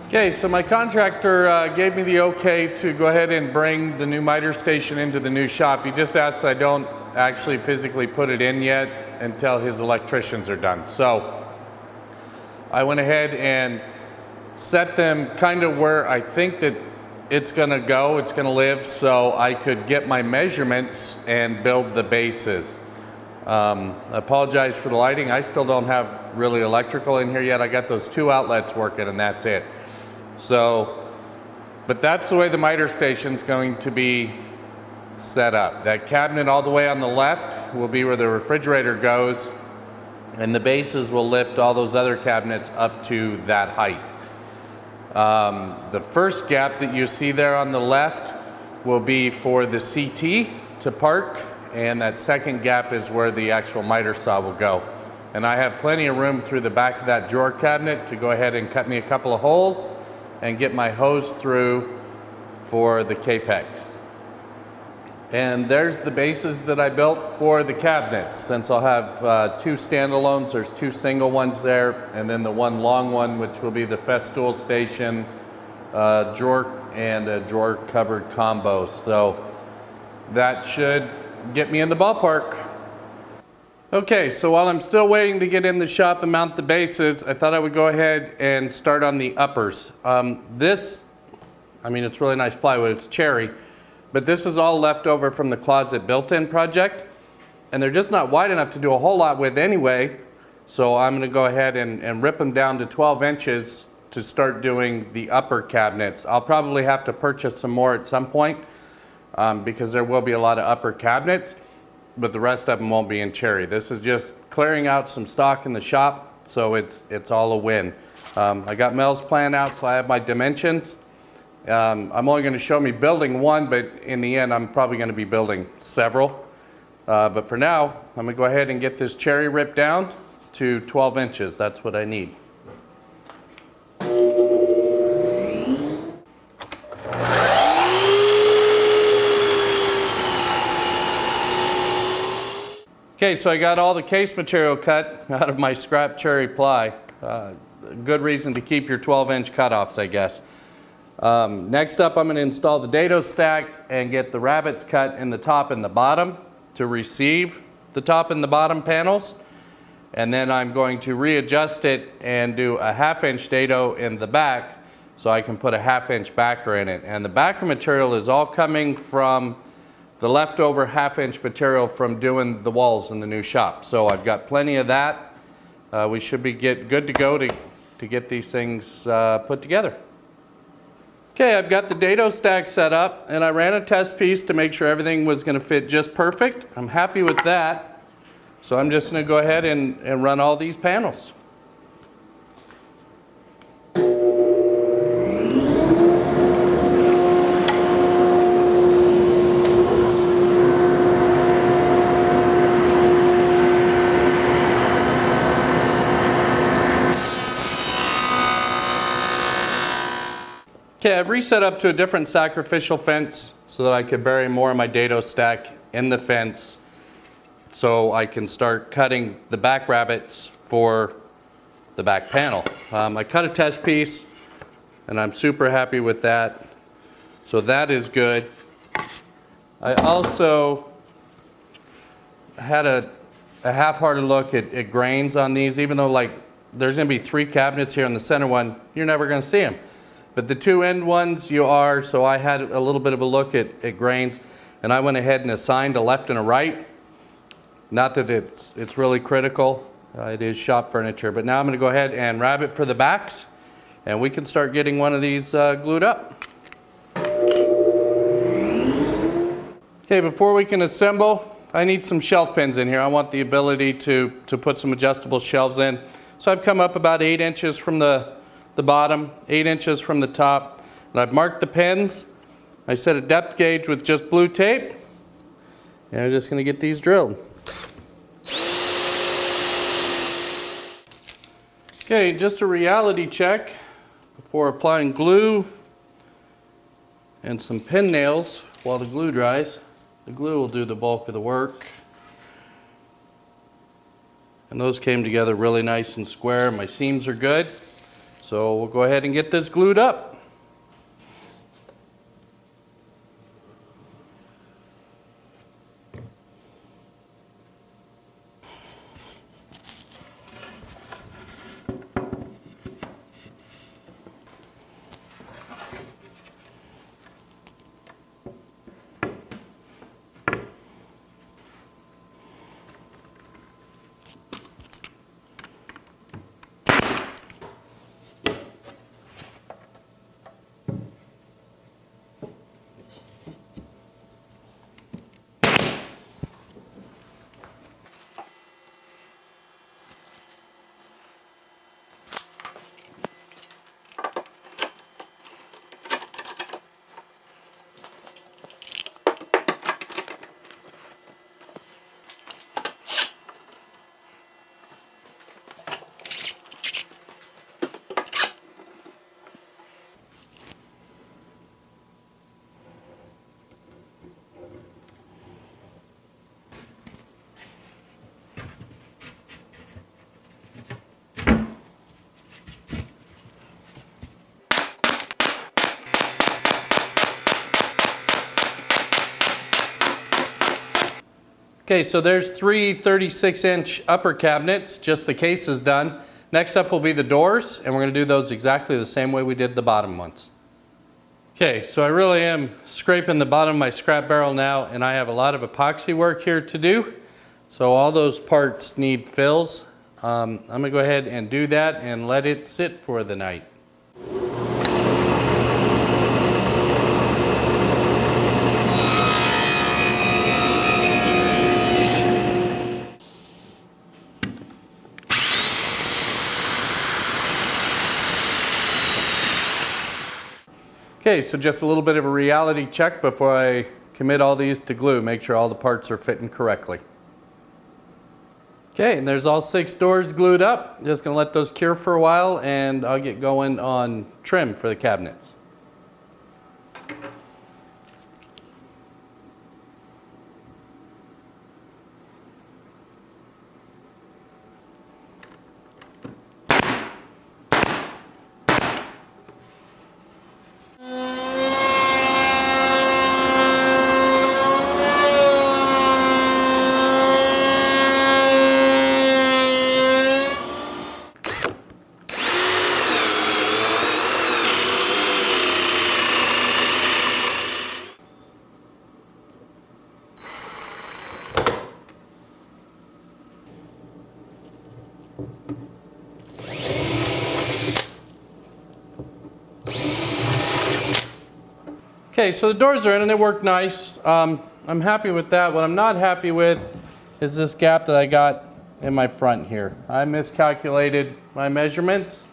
Okay, so my contractor gave me the okay to go ahead and bring the new miter station into the new shop. He just asked that I don't actually physically put it in yet until his electricians are done. So I went ahead and set them kind of where I think that it's gonna go, it's gonna live, so I could get my measurements and build the bases. I apologize for the lighting. I still don't have really electrical in here yet. I got those 2 outlets working and that's it. So, but that's the way the miter station's going to be set up. That cabinet all the way on the left will be where the refrigerator goes, and the bases will lift all those other cabinets up to that height. The first gap that you see there on the left will be for the CT to park, and that second gap is where the actual miter saw will go. And I have plenty of room through the back of that drawer cabinet to go ahead and cut me a couple of holes and get my hose through for the Capex. And there's the bases that I built for the cabinets. Since I'll have 2 standalones, there's 2 single ones there, and then the 1 long one, which will be the festool station, drawer, and a drawer cupboard combo. So that should get me in the ballpark. Okay, so while I'm still waiting to get in the shop and mount the bases, I thought I would go ahead and start on the uppers. It's really nice plywood, it's cherry, but this is all left over from the closet built-in project, and they're just not wide enough to do a whole lot with anyway, so I'm gonna go ahead and rip them down to 12 inches to start doing the upper cabinets. I'll probably have to purchase some more at some point because there will be a lot of upper cabinets, but the rest of them won't be in cherry. This is just clearing out some stock in the shop, so it's all a win. I got Mel's plan out, so I have my dimensions. I'm only going to show me building one, but in the end, I'm probably going to be building several. But for now, I'm going to go ahead and get this cherry ripped down to 12 inches. That's what I need. Okay, so I got all the case material cut out of my scrap cherry ply. Good reason to keep your 12-inch cutoffs, I guess. Next up, I'm going to install the dado stack and get the rabbets cut in the top and the bottom to receive the top and the bottom panels. And then I'm going to readjust it and do a 1/2-inch dado in the back so I can put a 1/2-inch backer in it. And the backer material is all coming from the leftover 1/2-inch material from doing the walls in the new shop. So I've got plenty of that. We should be good to go to get these things put together. Okay, I've got the dado stack set up, and I ran a test piece to make sure everything was going to fit just perfect. I'm happy with that. So I'm just going to go ahead and run all these panels. Okay, I've reset up to a different sacrificial fence so that I could bury more of my dado stack in the fence so I can start cutting the back rabbets for the back panel. I cut a test piece and I'm super happy with that. So that is good. I also had a half-hearted look at grains on these, even though there's gonna be 3 cabinets here in the center one, you're never gonna see them. But the 2 end ones you are, so I had a little bit of a look at grains, and I went ahead and assigned a left and a right. Not that it's really critical, it is shop furniture, but now I'm gonna go ahead and rabbet for the backs, and we can start getting one of these glued up. Okay, before we can assemble, I need some shelf pins in here. I want the ability to put some adjustable shelves in. So I've come up about 8 inches from the bottom, 8 inches from the top, and I've marked the pins. I set a depth gauge with just blue tape, and I'm just going to get these drilled. Okay, just a reality check before applying glue and some pin nails while the glue dries. The glue will do the bulk of the work. And those came together really nice and square. My seams are good. So we'll go ahead and get this glued up. Okay, so there's three 36-inch upper cabinets, just the case is done. Next up will be the doors, and we're going to do those exactly the same way we did the bottom ones. Okay, so I really am scraping the bottom of my scrap barrel now, and I have a lot of epoxy work here to do. So all those parts need fills. I'm going to go ahead and do that and let it sit for the night. Okay, so just a little bit of a reality check before I commit all these to glue. Make sure all the parts are fitting correctly. Okay, and there's all 6 doors glued up. Just gonna let those cure for a while and I'll get going on trim for the cabinets. Okay, so the doors are in and they work nice. I'm happy with that. What I'm not happy with is this gap that I got in my front here. I miscalculated my measurements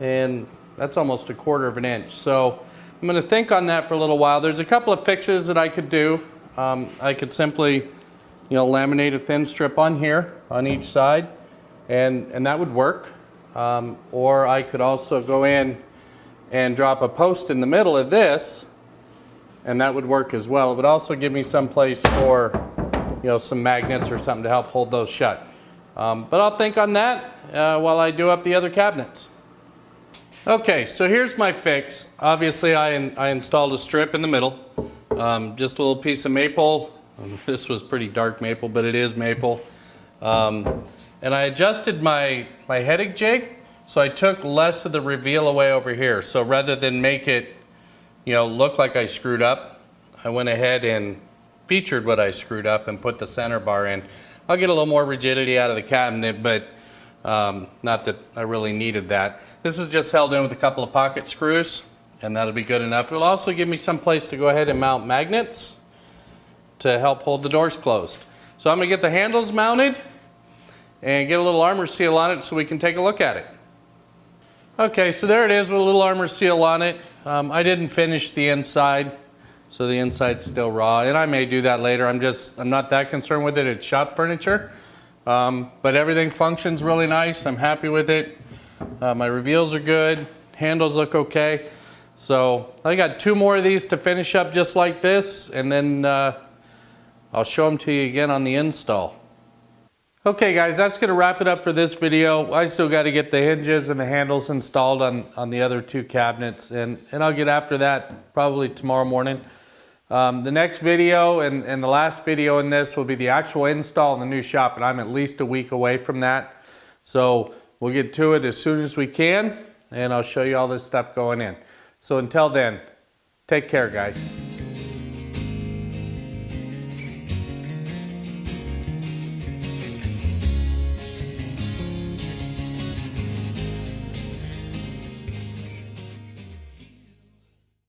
and that's almost 1/4 of an inch. So I'm going to think on that for a little while. There's a couple of fixes that I could do. I could simply, laminate a thin strip on here on each side and that would work. Or I could also go in and drop a post in the middle of this, and that would work as well. It would also give me some place for, some magnets or something to help hold those shut. But I'll think on that while I do up the other cabinets. Okay, so here's my fix. Obviously, I installed a strip in the middle, just a little piece of maple. This was pretty dark maple, but it is maple. And I adjusted my heading jig, so I took less of the reveal away over here. So rather than make it, look like I screwed up, I went ahead and featured what I screwed up and put the center bar in. I'll get a little more rigidity out of the cabinet, but not that I really needed that. This is just held in with a couple of pocket screws, and that'll be good enough. It'll also give me some place to go ahead and mount magnets to help hold the doors closed. So I'm gonna get the handles mounted and get a little armor seal on it so we can take a look at it. Okay, so there it is with a little armor seal on it. I didn't finish the inside, so the inside's still raw, and I may do that later. I'm not that concerned with it. It's shop furniture, but everything functions really nice. I'm happy with it. My reveals are good. Handles look okay. So I got 2 more of these to finish up just like this, and then I'll show them to you again on the install. Okay guys, that's going to wrap it up for this video. I still got to get the hinges and the handles installed on the other two cabinets, and I'll get after that probably tomorrow morning. The next video and the last video in this will be the actual install in the new shop, and I'm at least a week away from that. So we'll get to it as soon as we can, and I'll show you all this stuff going in. So until then, take care guys.